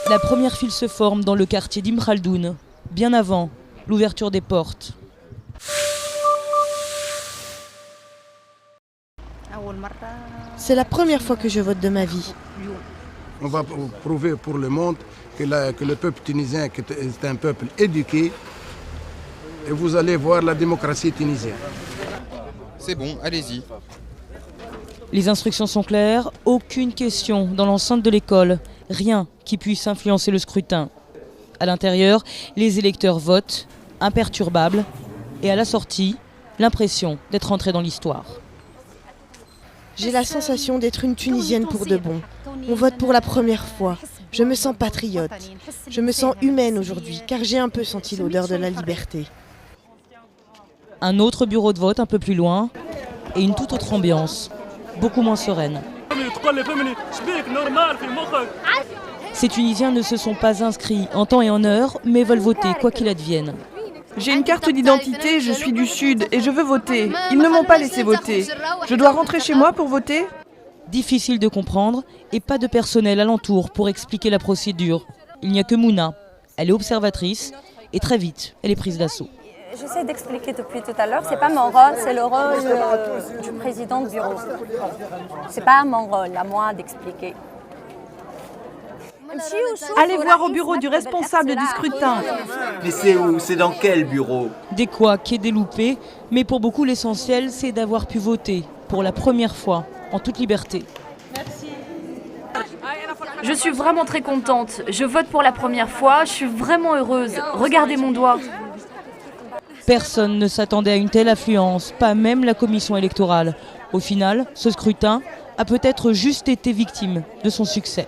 La première file se forme dans le quartier d'Ibn Khaldoun, bien avant l'ouverture des portes. C'est la première fois que je vote de ma vie. On va prouver pour le monde que le peuple tunisien est un peuple éduqué. Et vous allez voir la démocratie tunisienne. C'est bon, allez-y. Les instructions sont claires, aucune question dans l'enceinte de l'école, rien qui puisse influencer le scrutin. À l'intérieur, les électeurs votent, imperturbables, et à la sortie, l'impression d'être entrés dans l'histoire. J'ai la sensation d'être une Tunisienne pour de bon. On vote pour la première fois. Je me sens patriote. Je me sens humaine aujourd'hui, car j'ai un peu senti l'odeur de la liberté. Un autre bureau de vote un peu plus loin, et une toute autre ambiance, beaucoup moins sereine. Ces Tunisiens ne se sont pas inscrits en temps et en heure, mais veulent voter quoi qu'il advienne. J'ai une carte d'identité, je suis du Sud et je veux voter. Ils ne m'ont pas laissé voter. Je dois rentrer chez moi pour voter ? Difficile de comprendre et pas de personnel alentour pour expliquer la procédure. Il n'y a que Mouna. Elle est observatrice et très vite, elle est prise d'assaut. J'essaie d'expliquer depuis tout à l'heure, c'est pas mon rôle, c'est le rôle du président du bureau. C'est pas mon rôle, à moi d'expliquer. Allez voir au bureau du responsable du scrutin. Mais c'est où? C'est dans quel bureau? Des couacs et des loupés, mais pour beaucoup l'essentiel c'est d'avoir pu voter pour la première fois en toute liberté. Je suis vraiment très contente. Je vote pour la première fois, je suis vraiment heureuse. Regardez mon doigt. Personne ne s'attendait à une telle affluence, pas même la commission électorale. Au final, ce scrutin a peut-être juste été victime de son succès.